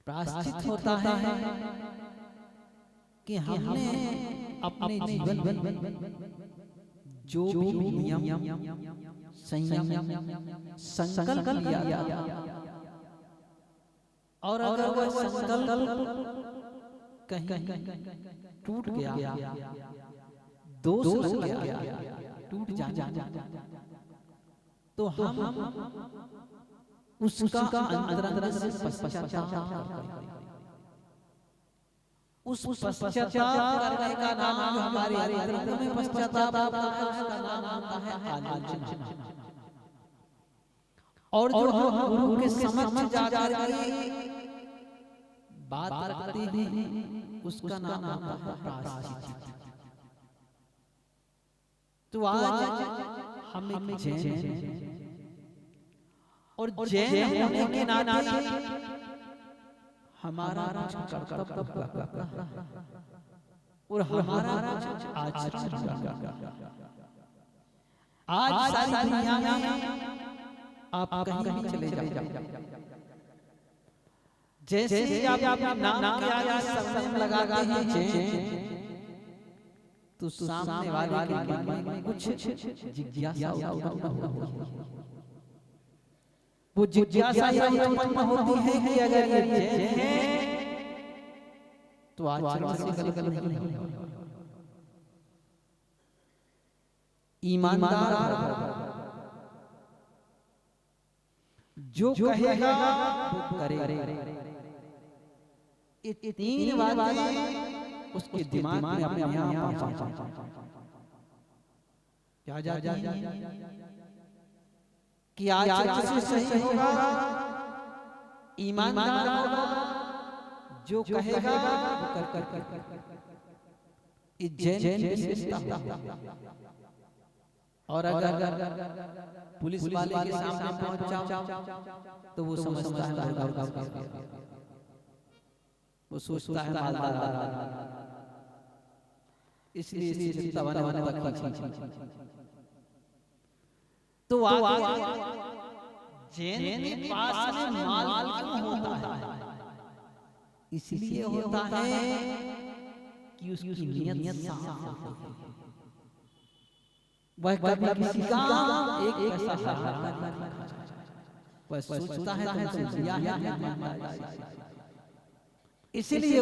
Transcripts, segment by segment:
प्रायश्चित होता है कि हमने अपने जीवन में जो भी नियम संयम संकल्प लिया और अगर वह संकल्प कहीं टूट गया, दोष लग गया, टूट जाए, तो हम उसका अंतरंग से पश्चाताप करते हैं। उस पश्चाताप करने का नाम जो हमारे अंतरंग में पश्चाताप होता है उसका नाम होता है आलोचना। और जो हम गुरु के समक्ष जाकर के बात करते हैं उसका नाम होता है प्रायश्चित। तो आज हम जैन और जैन होने के नाते हमारा कर्तव्य और हमारा आचरण आज सारी दुनिया में आप कहीं भी चले जाओ, जैसे ही आप नाम के आगे संयम लगाते हैं जैन, तो सामने वाले के मन में कुछ जिज्ञासा होती है। वो जिज्ञासा ये उत्पन्न होती है कि अगर ये जैन है तो आचरण से गलत नहीं है, ईमानदार जो कहेगा वो करेगा। ये तीन बातें उसके दिमाग में अपने आप क्या जाती है कि आज से सही होगा, ईमानदार होगा, जो कहेगा वो कर ये जैन विशेषता। और अगर पुलिस वाले के सामने पहुंच जाओ तो वो समझता है वो सोचता है मालदार, इसलिए तो जैन के पास में माल क्यों होता है? इसलिए होता है कि उसकी नियत साफ होती है। वह कभी किसी का एक पैसा वह सोचता है तो दिया है, इसलिए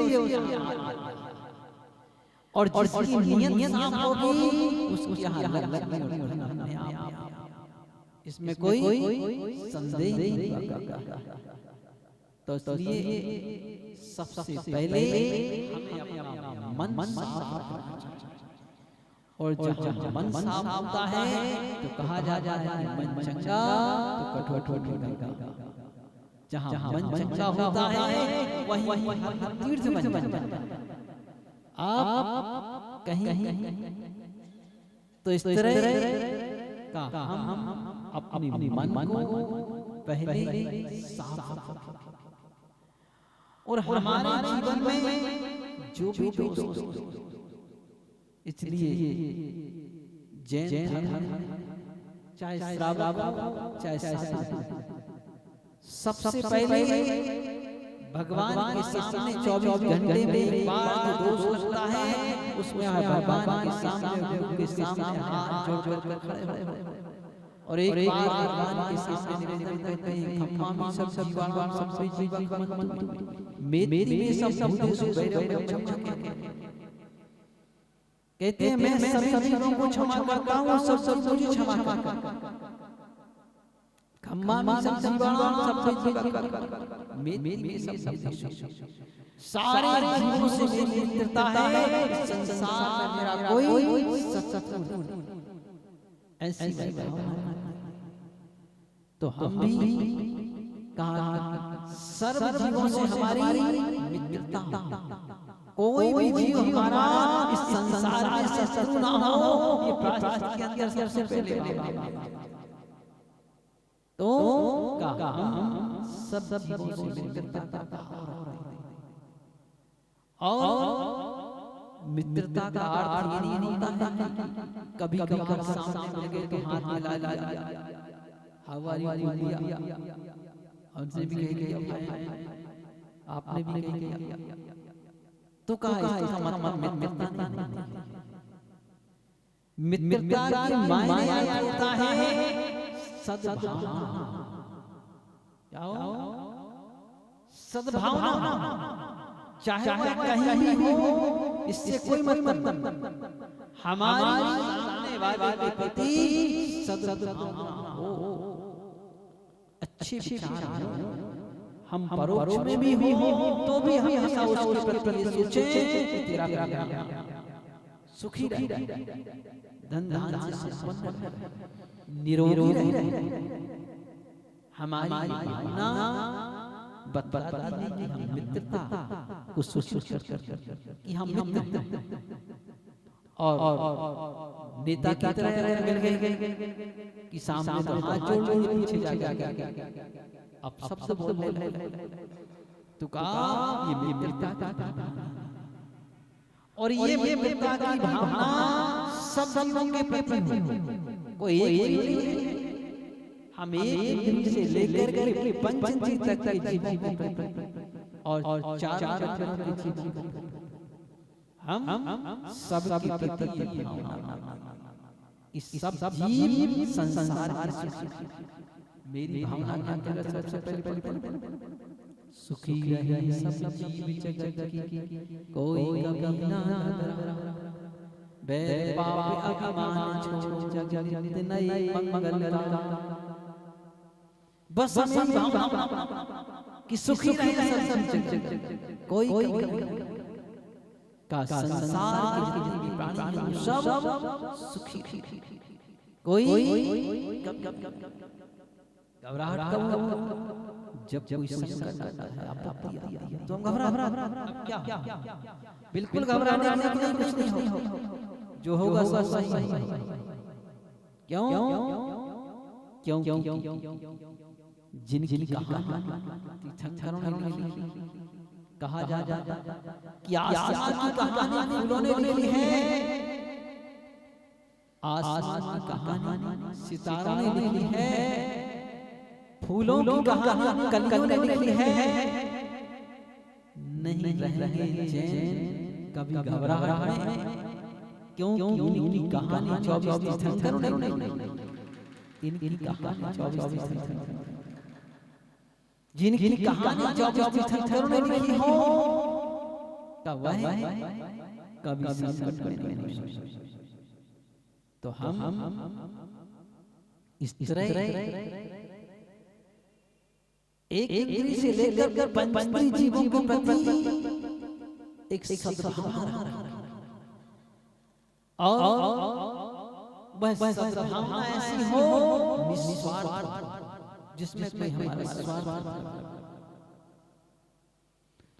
और जिसकी नियत साफ होगी उसकी यहाँ लगन नहीं होगी, इसमें कोई संदेह नहीं। तो इसलिए सबसे पहले हमें अपना मन साफ रखना चाहिए। और जब मन साफ होता है तो कहा जाता है मन चंगा तो कठोर होगा। जहाँ मन चंगा होता है वही तीर्थ बन जाता है। आप कहीं तो इस तरह का हम अपने मन को पहले साफ रखें और हमारे जीवन में जो भी दोष, इसलिए जैन धर्म चाहे श्रावक चाहे सबसे पहले भगवान के सामने 24 घंटे में एक बार जो दोष लगता है उसमें भगवान के सामने गुरु के सामने हाथ जोड़ कर खड़े और एक बार भगवान के सामने निवेदन करते हैं खम्मा में सब जीवात्मा सब जीवात्मा मेरी में सब भूत भैरव चमके, कहते हैं मैं सभी जीवों को क्षमा करता हूँ, सब मुझे क्षमा करता। खम्मा में सब जीवात्मा सब जीवात्मा मेरी में सब सारे जीवों से मेरी मित्रता है, संसार में मेरा कोई शत्रु ऐसी भावना। तो हम भी कहा सर्व जीवों से हमारी मित्रता, कोई भी जीव हमारा इस संसार में शत्रु ना हो, ये प्रार्थना के अंदर सबसे पहले तो हम सब जीवों से मित्रता और मित्रता का अर्थ ये नहीं होता है कभी कभी सामने लगे तो हाथ मिला लिया, हवारी लिया, हमसे भी कह आपने भी किया तो कहा इसका मतलब मित्रता नहीं। मित्रता की मायने होता है सद्भावना। क्या हो? सद्भावना। चाहे वह कहीं भी हो, इससे कोई मतलब नहीं। हमारे सामने वाले के प्रति सद्भावना हो, अच्छे विचार हो। हम परोक्ष में भी हो तो भी हमेशा उसके प्रति सोचे कि तेरा प्यार सुखी रहे, धन धान्य से संपन्न रहे, निरोगी रहे। हमारी भावना बताती है कि हम मित्रता को सुसूचित करते कि हम मित्र और नेता की तरह मिल गए कि सामने तो हाथ जोड़ लिए, पीछे जा अब सबसे बोलने लगे तो कहा ये मित्रता की भावना। और ये मित्रता की भावना सब जीवों के प्रति कोई एक नहीं है। हम एक दिन से लेकर के पंचीत तक के जीवों के प्रति और चार के जीवों के प्रति हम सब के प्रति ये भावना, इस सब जीव संसार की मेरी भावना के अंदर सबसे पहले सुखी रहे सब जीव जगत की, कोई कभी ना डरा, बैर पाप अभिमान छोड़ जगत नई मंगल का। बस हमें भावना कि सुखी रहे सब जगत, कोई का संसार के प्राणी सब सुखी, कोई घबराहट कब जब कोई संकट आता है, आपत्ति आती है तो हम घबरा क्या? बिल्कुल घबराने की नहीं, कुछ नहीं हो, जो होगा सब सही। क्यों? जिनकी कहानी तीर्थंकरों ने लिखी, कहा जाता कि आसमान की कहानी फूलों ने लिखी है, आसमान की कहानी सितारों ने लिखी है, फूलों की कहानी कलियों ने लिखी है। नहीं रहेंगे चैन कभी घबराहट में, क्योंकि इनकी कहानी 24 तीर्थंकरों ने लिखी, इनकी कहानी 24 तीर्थंकरों, जिनकी कहानी 24 तीर्थंकरों ने लिखी हो तब वह कभी संकट में नहीं। तो हम इस तरह एक दिन से लेकर पंचमी जीवों के प्रति एक सद्भावना और वह सद्भावना ऐसी हो निस्वार्थ, जिसमें कोई हमारा स्वार्थ,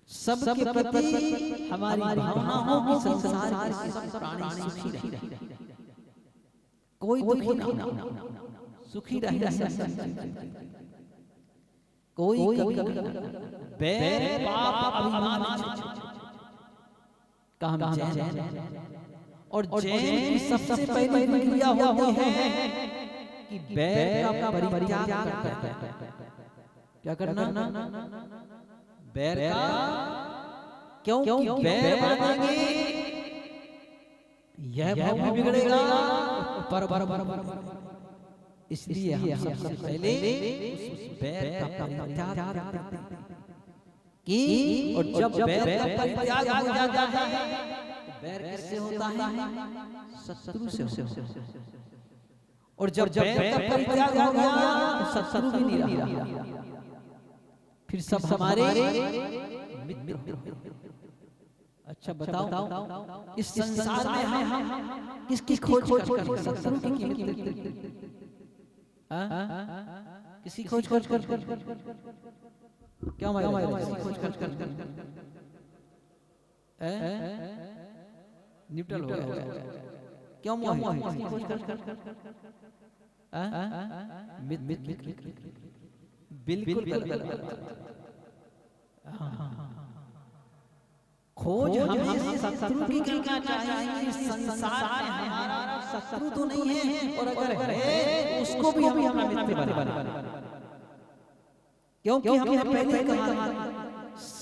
सबके प्रति हमारी भावना हो कि संसार के सब प्राणी सुखी रहे, कोई दुखी ना हो, सुखी रहे, कोई बैर पाप अभिमान का हम चैन, और चैन की सबसे पहली प्रक्रिया होती है कि बैर का परित्याग करना। क्या करना? बैर का, क्यों बैर मानेंगे यह भाव भी बिगड़ेगा, पर इसलिए हम सबसे पहले बैर का परित्याग करते हैं कि, और जब बैर का परित्याग हो जाता है तो बैर किससे होता है? शत्रु से होता है। और जब बैर का परित्याग हो गया तो शत्रु भी नहीं रहा, फिर सब हमारे मित्र। अच्छा बताओ, इस संसार में हम किसकी खोज करते हैं? शत्रु की, किसी खोज कर क्यों खोज कर न्यूट्रल हो गया, क्यों खोज कर बिल्कुल खोज हमें शत्रु की करना चाहिए। संसार में हमारा शत्रु तो नहीं है, और अगर है उसको भी हम अपना मित्र बना, क्योंकि हमने पहले कहा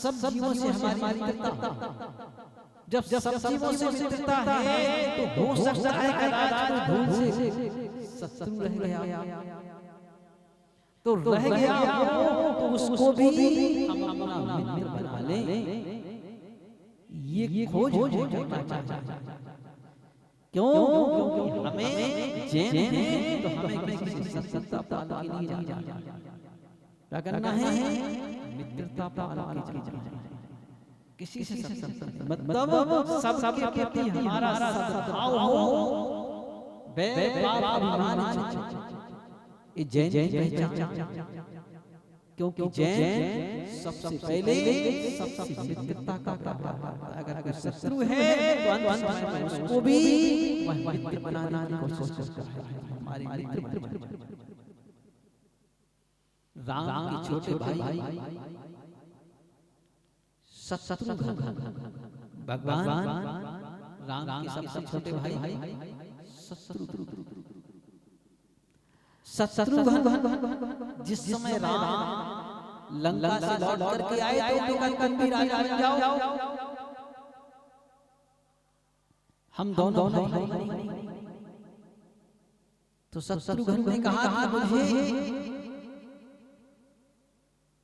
सब जीवों से हमारी मित्रता, जब सब जीवों से मित्रता है तो हो सकता है कदाच कोई भूल से शत्रु रह गया, तो रह गया तो उसको भी हम अपना मित्र बना लें। ये खोज करना चाहिए। क्यों? क्योंकि हमें जैन है तो हमें किसी सत्ता पालन की नहीं जाना, क्या करना है? मित्रता पालन की जाना, किसी से मतलब सबके प्रति हमारा सद्भाव हो, ये जैन पहचान। क्योंकि जैन सबसे पहले सबसे मित्रता का पालन, अगर कोई शत्रु है तो अंत में उसको भी वह मित्र बनाने की कोशिश करता है। हमारे मित्र राम के छोटे भाई शत्रुघ्न, भगवान राम के सबसे छोटे भाई शत्रुघ्न, जिस समय राम लंका से लौट करके आए तो कनकन राजा बन जाओ, हम दोनों तो शत्रुघ्न ने कहा मुझे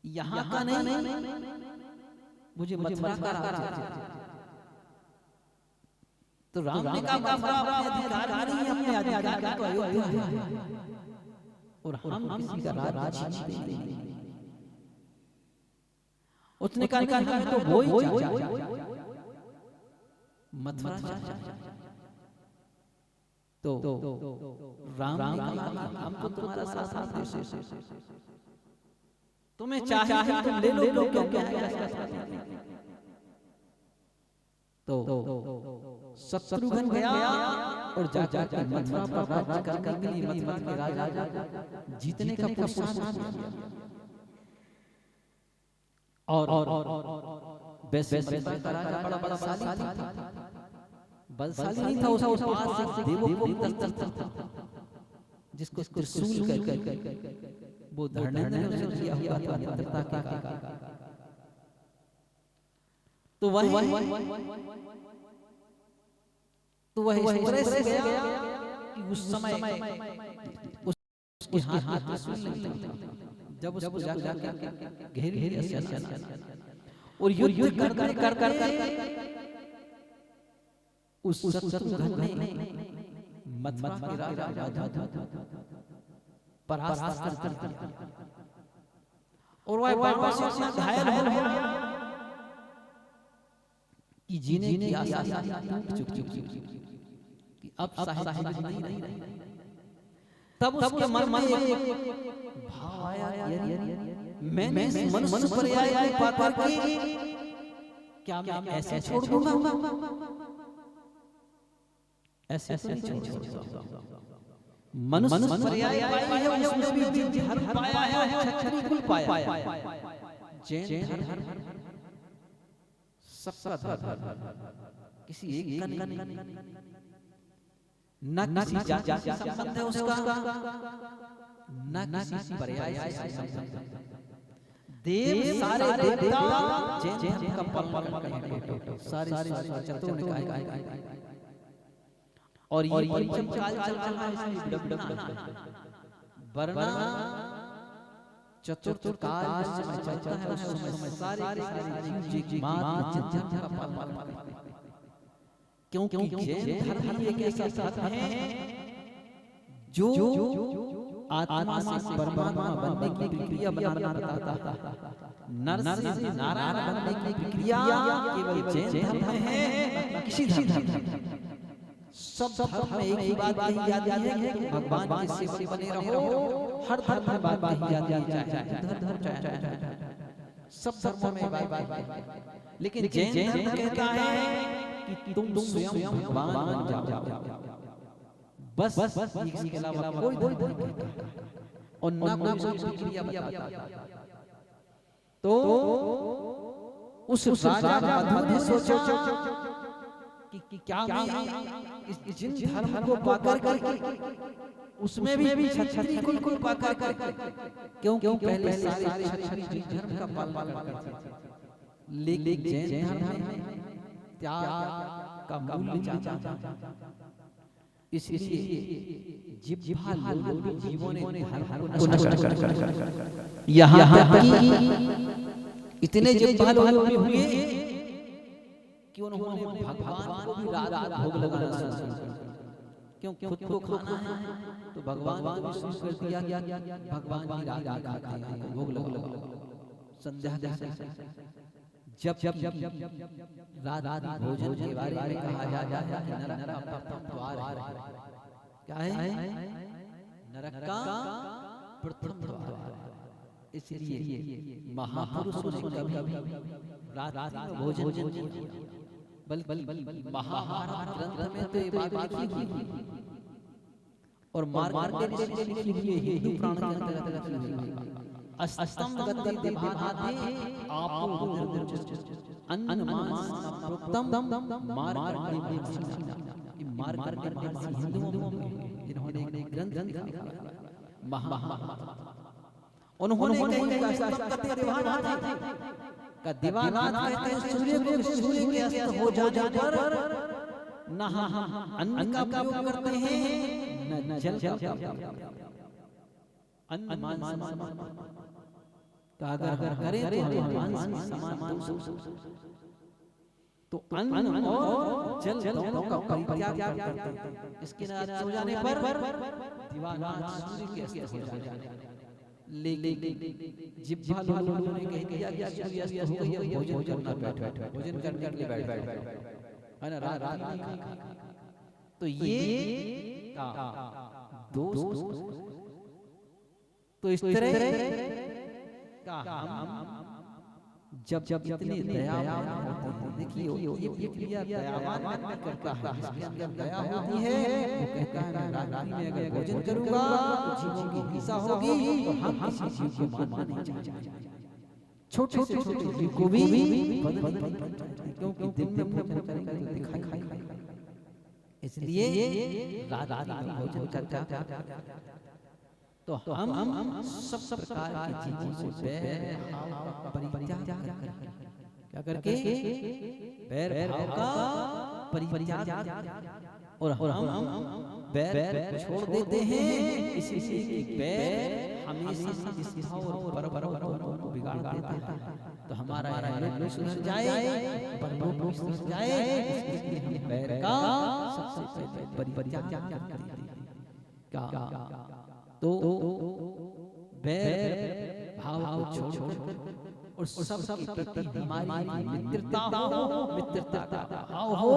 यहाँ का नहीं, मुझे मथुरा का राज्य। तो राम ने कहा अपने अधिकार नहीं, अपने अधिकार तो अयोध्या है और हम किसी का राज्य नहीं देंगे। उसने कहा हमें तो वो ही मथुरा चाहिए। तो राम ने कहा हम तो तुम्हारा साथ देते, तुम्हें चाहे तुम ले लो, क्या है। तो शत्रुघ्न गया और जाकर मथुरा पर राज्य करने के लिए मथुरा के राजा जीतने का पुरुषार्थ किया। और वैसे मथुरा का राजा बड़ा बलशाली था, बलशाली नहीं था, उसके पास एक देवोपम था जिसको त्रिशूल कहकर वो धर्मेंद्र ने उसे दिया हुआ था मित्रता का। तो वह इस तरह से गया कि उस समय उसके हाथ में त्रिशूल नहीं था। जब उसको जाकर घेर और युद्ध कर उस शत्रुघ्न ने मथुरा के राजा परास्त कर दिया और वह बाबा से इतना घायल हो गया कि जीने की आशा टूट चुकी कि अब साहिब नहीं। तब उसके मन में एक भाव आया, मैं मनुष्य पर आया पाकर के क्या मैं ऐसे छोड़ दूंगा? ऐसे नहीं छोड़ दूंगा। मनुष्य पर्याय पाई है, उसमें भी जिन धर्म पाया है, क्षत्रिय कुल पाया, जैन धर्म सबका धर्म, किसी एक का न किसी जाति से संबंध है उसका, न किसी पर्याय से संबंध है। देव सारे देवता जैन धर्म का पालन करते हैं, सारे चतुर ने कहा। और ये पंचम काल चल रहा है, इसलिए वरना चतुर्थ काल समय चलता है, उस समय सारे जीव जी मात जन्म का पालन करते हैं। क्योंकि जैन धर्म एक ऐसा धर्म है जो आत्मा से परमात्मा बनने की प्रक्रिया बताता है। नर से नारायण बनने की प्रक्रिया केवल जैन धर्म में है, किसी धर्म सब धर्म में एक ही बात कही जाती है कि भगवान के सेवक बने रहो। हर धर्म में बात कही जाती है, सब धर्मों में बात, लेकिन जैन धर्म कहता है कि तुम स्वयं भगवान बन जाओ, बस इसके अलावा कोई और ना कोई प्रक्रिया बताता। तो उस राजा ने सोचा कि क्या मैं इस जिन धर्म को पाकर के उसमें भी क्षत्रिय कुल को पाकर के, क्योंकि पहले सारे क्षत्रिय धर्म का पालन करते थे, लेकिन जैन धर्म में त्याग का मूल्य ज्यादा, इसलिए जिह्वा लोलुप जीवों ने धर्म को नष्ट कर यहाँ तक कि इतने जिह्वा लोलुप हुए कि उन्होंने भगवान को भी रात रात भोग लगाना शुरू कर दिया। क्यों? खुद को खाना है तो भगवान को भी शुरू कर दिया, भगवान की रात रात खाते हैं, भोग लगा संध्या जब जब रात रात भोजन के बारे में कहा जाता है कि नरक का प्रथम द्वार है। क्या है? नरक का प्रथम द्वार। इसलिए महापुरुषों ने कभी रात रात में भोजन नहीं किया, बल्कि महाभारत ग्रंथ में तो ये बात लिखी हुई और मार्कंडेय ऋषि ने लिखी हुई है, हिंदू पुराण के अंदर लिखी हुई है। अस्तम गति दिभाते आपो अन्न मांस प्रोक्तम मार्कंडेय ऋषि, मार्कंडेय ऋषि हिंदुओं में जिन्होंने एक ग्रंथ लिखा महाभारत, उन्होंने का दीवानाथ कहते हैं सूर्य के अस्त हो जाने पर न हम अन्न का प्रयोग करते हैं न जल का, अन्न मांस का अगर करें तो मांस समान तो अन्न और जल दोनों का परित्याग करते हैं। इसके नाराज हो जाने पर दीवानाथ सूर्य के अस्त हो जाते हैं। लेकिन जिह्वा लोलुप ने कह दिया कि सूर्य अस्त हो गया, भोजन करना बैठ, भोजन करने के लिए बैठ, है ना, रात। तो ये दोस्त तो इस तरह का हम जब इतने दयावान होते हैं, देखिए ये क्रिया दयावान आदमी करता है, इसके अंदर दया होती है। वो कहता है मैं रात्रि में अगर भोजन करूंगा तो जीवों की हिंसा होगी, तो हम किसी जीव को मारना नहीं चाहते, छोटे छोटे जीव को भी क्योंकि दिन में भोजन करेंगे दिखाई, इसलिए रात में भोजन करते हैं। तो हम सब प्रकार की चीजों से परित्याग क्या करके बैर भाव का परित्याग और हम बैर छोड़ देते हैं। इसी बैर हमेशा इस भाव और परलोक को बिगाड़ देता है। तो हमारा लोक भी सुधर जाए, परलोक भी सुधर जाए, इसलिए हम बैर का सबसे पहले परित्याग करते हैं। क्या तो बैर भाव को छोड़कर और सब के प्रति हमारी मित्रता हो, मित्रता का भाव हो,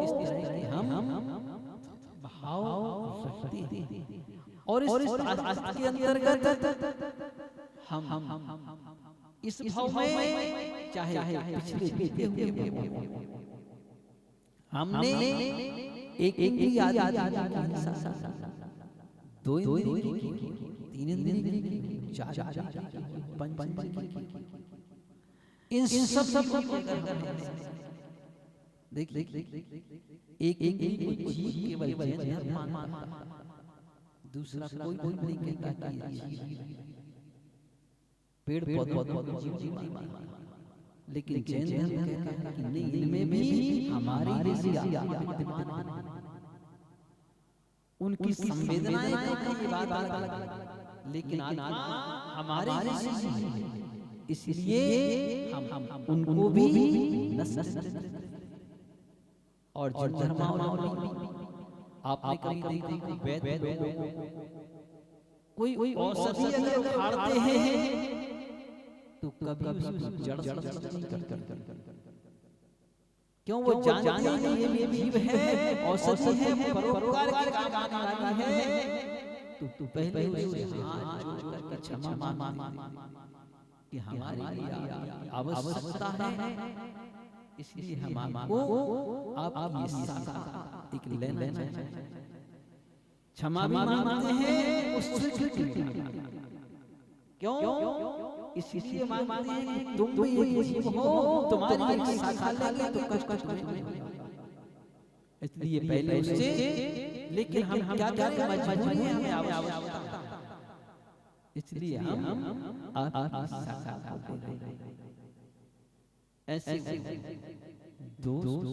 इस तरह से हम भाव रखते हैं। और इस आस्था के अंतर्गत हम इस भाव में चाहे पिछले बीते हुए हमने एक इंद्रिय दो इंद्रिय तीन इंद्रिय चार पंच इन सब देख एक जीव केवल जैन मानता, दूसरा कोई नहीं कहता कि पेड़ पौधे जीव मानता, लेकिन जैन धर्म कहता है कि नहीं, इनमें भी हमारी विद्यमान, उनकी संवेदनाएं ये बात अलग, लेकिन हमारे इसलिए हम उनको भी और जो धर्मावलंबी आपने कभी देखा कोई औषधि अगर उखाड़ते हैं तो कभी जड़ क्यों? वो जानते हैं कि ये जीव है, औषधि है, परोपकार के काम आने वाली है, तो पहले उसे हाथ जोड़कर क्षमा मांगे कि हमारी आवश्यकता है, इसलिए हम आपको आप ये साथ एक लेना चाहिए। क्षमा भी मांगते हैं उस क्यों? इसलिए मांगते हैं कि तुम भी ये जीव हो, तुम्हारी एक शाखा लगे तो कष्ट नहीं, इसलिए पहले उससे, लेकिन हम क्या करें, मजबूरी है, हमें आवश्यकता, इसलिए हम आपकी शाखा को दे दें। ऐसे दोस्त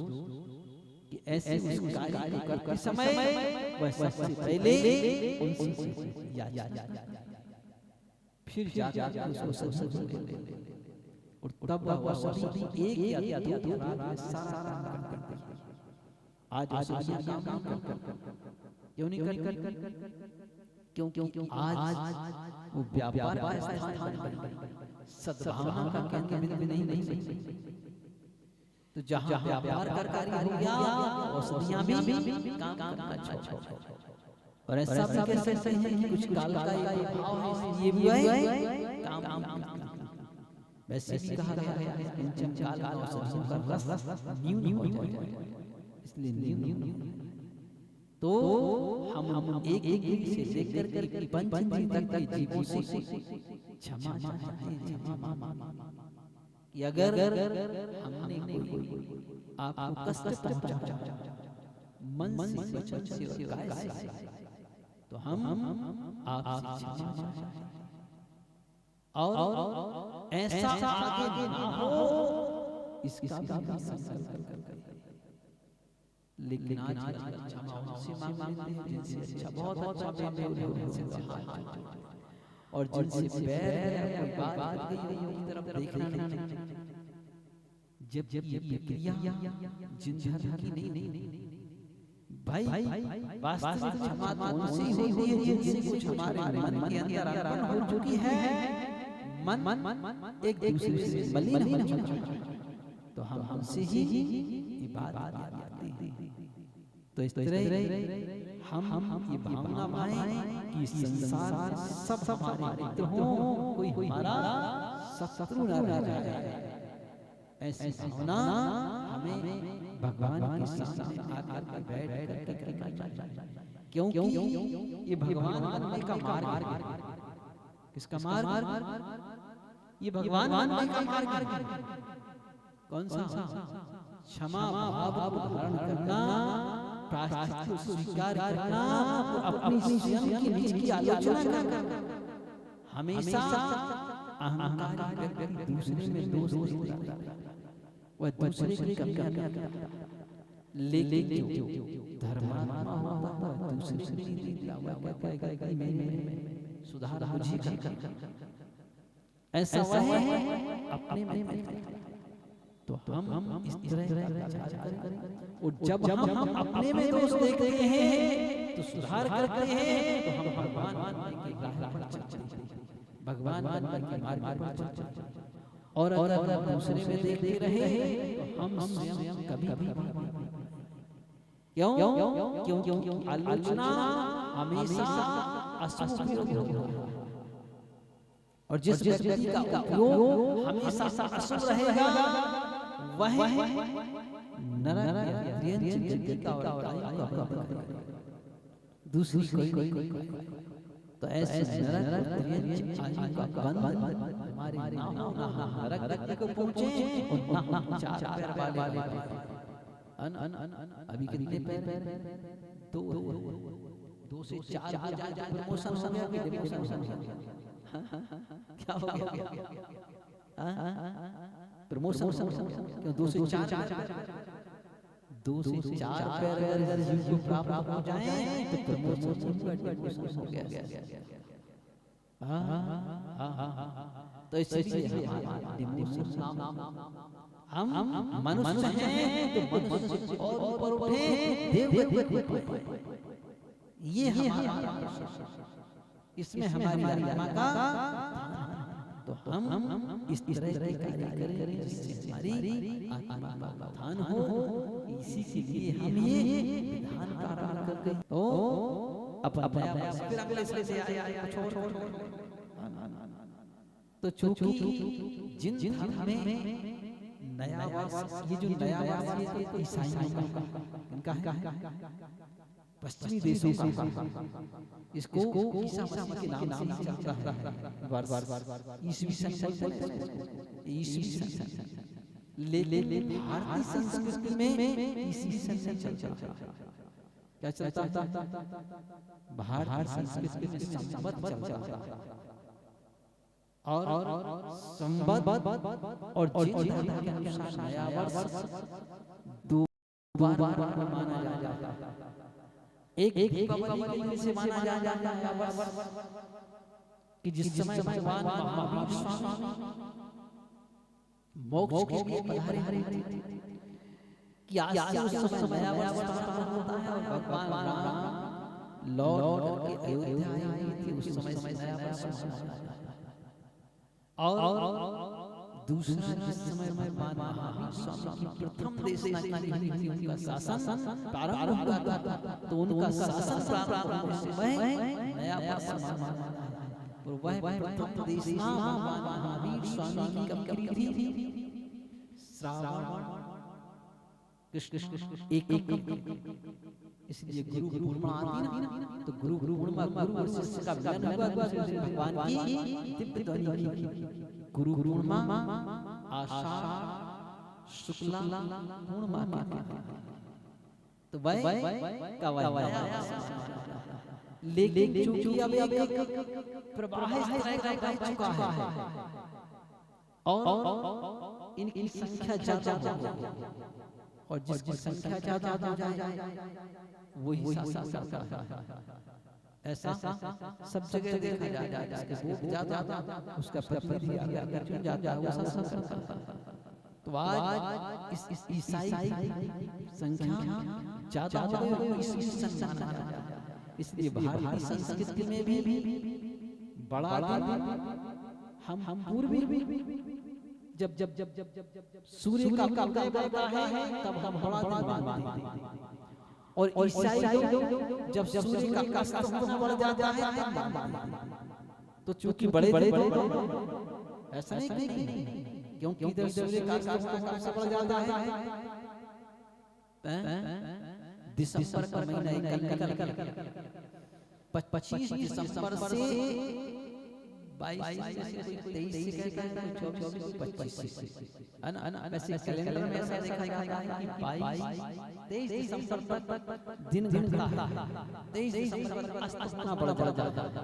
कि ऐसे उस कार्य करते समय वह सबसे पहले उनसे याद फिर जाकर उसको सत्संग ले और तब वह सभी एक या दो रात में सारा काम करते हैं। आज वो काम क्यों नहीं करते? क्योंकि आज वो व्यापार का स्थान बन गया, सद्भावना का केंद्र नहीं। तो जहाँ व्यापार का कार्य हो गया औषधियाँ भी काम करना छोड़। और ऐसा भी कह सकते हैं कि कुछ काल का ये भाव है, ये भी है काम वैसे भी कहा गया है पंचम काल में औषधियों का रस न्यून हो जाए, इसलिए न्यून। तो हम एक से लेकर के पंचम तक के जीवों से क्षमा चाहते हैं कि अगर हमने कोई आपको कष्ट पहुंचाया मन से, वचन से और काय से, तो हम आपसे क्षमा चाहते हैं और ऐसा आगे ना हो इसका भी संकल्प करते हैं। लेकिन आज क्षमा उनसे मांगते हैं जिनसे अच्छा बहुत अच्छा और जिनसे बैर है, बात गई की तरफ देखना नहीं। जब ये प्रक्रिया जिन की नहीं भाई वास्तविक क्षमा उनसे ही होती है जिनसे कुछ हमारे मन के अंदर अर्पण हो चुकी है, मन एक दूसरे से मलिन हो चुका है, तो हम हमसे ही ये बात आती है। तो इस तरह हम ये भावना पाएं कि संसार में सब हमारे मित्र हों, कोई हमारा शत्रु न रह जाए। ऐसी भावना हमें भगवान के सामने आकर बैठ कर करना चाहिए, क्योंकि ये भगवान बनने का मार्ग है। किसका मार्ग? ये भगवान बनने का मार्ग है। कौन सा? क्षमा भाव को धारण करना, प्रायश्चित को स्वीकार करना और अपनी स्वयं की निज की आलोचना करना। हमेशा अहंकारी व्यक्ति दूसरे में दोष देखता है, वह दूसरे की कमियां करता, लेकिन जो धर्मात्मा होता है दूसरे से नहीं देखता, वह कहता है कि मैं सुधार मुझे करना। ऐसा वह है अपने में। तो हम इस तरह का विचार करें और जब हम अपने में दोष देखते हैं तो सुधार करते हैं, तो हम भगवान बनने की राह पर चलते हैं, भगवान बनने के मार्ग पर चलते हैं। और अगर दूसरे में देखते रहे तो हम स्वयं कभी क्यों आलोचना हमेशा अशुभ होगी और जिस व्यक्ति का उपयोग हमेशा अशुभ रहेगा वह नरक जिंदगी का दूसरी कोई। तो ऐसे नरक आयु का बंधन हमारे नरक को पहुंचे और ना चार पैर वाले अभी कितने पैर? दो से चार प्रमोशन हो गया, डिमोशन हो गया, क्या हो गया? प्रमोशन क्यों? 2 से 4 पैर अगर जीव को प्राप्त हो जाए तो प्रमोशन हो गया। तो इसलिए डिमोशन हम मनुष्य हैं तो मनुष्य और ऊपर उठे देव ये हमारा इसमें हमारी आत्मा का, तो हम इस तरह के कार्य करें जिससे हमारी आत्मा का उत्थान हो। इसी के लिए हम ये विधान प्रारंभ करते हैं। तो तो चूंकि जिन धर्म में नया वर्ष, ये जो नया वर्ष ये ईसाइयों का इनका है, पश्चिमी देशों का, इसको ईसा मसीह के नाम से चलता है। बार ईसवी सन ईसवी सन ले भारतीय संस्कृति में ईसवी सन चलता है। क्या चलता है? भारतीय संस्कृति में संवत चलता है। और संवत और जिन धर्म के अनुसार नया वर्ष दो बार माना जाता है। एक दीपावली से माना जाता है वर्ष कि जिस समय भगवान महावीर स्वामी मोक्ष के लिए पधारे थे कि आज उस समय नया वर्ष प्रारंभ होता है और भगवान राम लौट के अयोध्या आए थे। उस समय नया वर्ष मनाया जाता है। और दूसरा जिस समय भगवान महावीर स्वामी की प्रथम देशना की थी, उनका शासन प्रारंभ हुआ था, तो उनका शासन प्रारंभ होने से नया वर्ष मनाया जाता है। और वह प्रथम देशना भगवान महावीर स्वामी की कब की थी? श्रावण कृष्ण एक इसलिए गुरु पूर्णिमा आती ना, तो गुरु पूर्णिमा गुरु और शिष्य का मिलन हुआ भगवान की दिव्य ध्वनि। गुरु पूर्णिमा आषाढ़ शुक्ला पूर्णिमा के, तो वह लेकिन चूंकि अब एक प्रवाह इस तरह का बह चुका है और इनकी संख्या ज्यादा हो गई, और जिसकी संख्या ज्यादा हो जाए वही शासन करता है। ऐसा सब जगह देखा जाता है। जिसके वोट ज्यादा उसका प्रतिनिधि आगे चुन जाता है, वो शासन करता है। तो आज इस ईसाई संख्या ज्यादा हो गई, इसलिए सम्मान माना जाता है। इसलिए भारतीय संस्कृति में भी बड़ा दिन हम पूर्वी जब सूर्य का उदय होता है तब हम बड़ा दिन मानते हैं, और ईसाई लोग जब सूर्य का अस्त होना बढ़ जाता है तब मानते हैं। तो चूंकि बड़े ऐसा नहीं कि क्योंकि इधर सूर्य का अस्त बढ़ जाता है, दिसंबर का महीना निकल 25 दिसंबर से 22 से 23 कहता है, 24 25 है ना। वैसे कैलेंडर में ऐसा देखा जाता है कि 22 23 दिसंबर तक दिन घटता है, 23 दिसंबर तक अस्त होना बढ़ जाता है।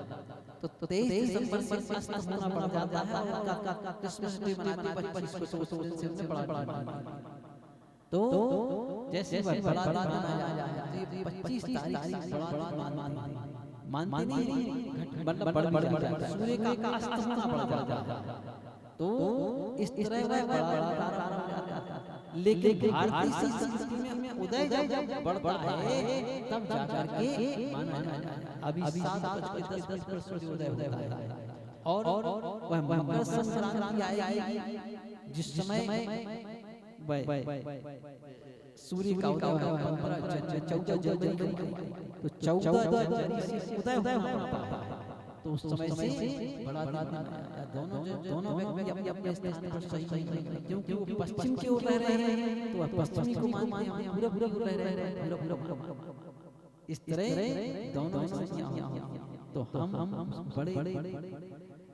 तो 23 दिसंबर से अस्त होना बढ़ जाता है और क्रिसमस डे मनाते 25 को, तो उससे बड़ा तो जैसे बड़ा दिन मनाया जाता है, 25 तारीख से बड़ा मानते नहीं, मतलब बढ़ जाता है, सूर्य का अस्त होना बढ़ जाता है। तो इस तरह वह बड़ा प्रारंभ हो जाता है। लेकिन भारतीय संस्कृति में उदय जब बढ़ता है तब जाकर के माना जाता है। अभी 7:10 पर सूर्योदय होता है और वह मकर संक्रांति आएगी जिस समय सूर्य का उदय होगा 14 जनवरी को, तो 14 जनवरी से उदय होता है। तो उस समय से बड़ा दोनों व्यक्ति अपने अपने स्थान पर सही नहीं, क्योंकि वो पश्चिम की ओर रह रहे हैं तो वह पश्चिमी को मानते हैं, पूरा रह रहे हैं। इस तरह दोनों तो हम बड़े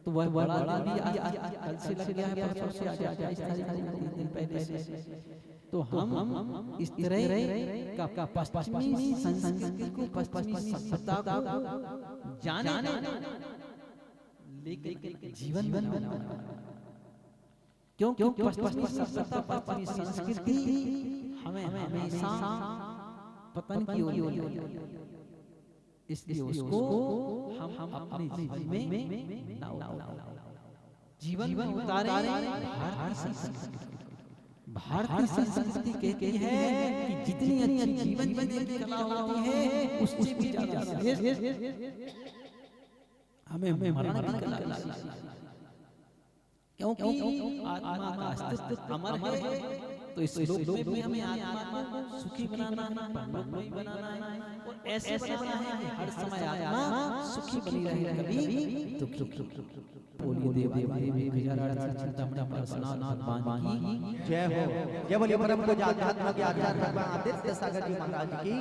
तो वह बड़ा भी कल से लग गया है, परसों से आ जाएगा, इस तारीख को 3 दिन पहले से। तो हम इस तरह का पश्चिमी संस्कृति को, पश्चिमी सभ्यता को जाने लेकिन जीवन बना, क्योंकि पश्चिमी सभ्यता, पश्चिमी संस्कृति हमें हमेशा पतन की ओर, इसलिए उसको हम अपने जीवन में ना उतारें, जीवन में उतारें। भारतीय संस्कृति कहती है कि जितनी अच्छी जीवन जीने की कला होती है उससे भी ज्यादा हमें मरने की कला, क्योंकि आत्मा का अस्तित्व अमर है। तो इस लोक में हमें आत्मा को सुखी बनाना है, परमात्मा बनाना है, और ऐसे बनाना है कि हर समय आत्मा सुखी बनी रहे, कभी दुख। बोलिए देवी चिंतामणि परशुनाथ भगवान की जय हो। जय बोलिए परम पूज्य आध्यात्मिक आचार्य भगवान आदित्य सागर जी महाराज की।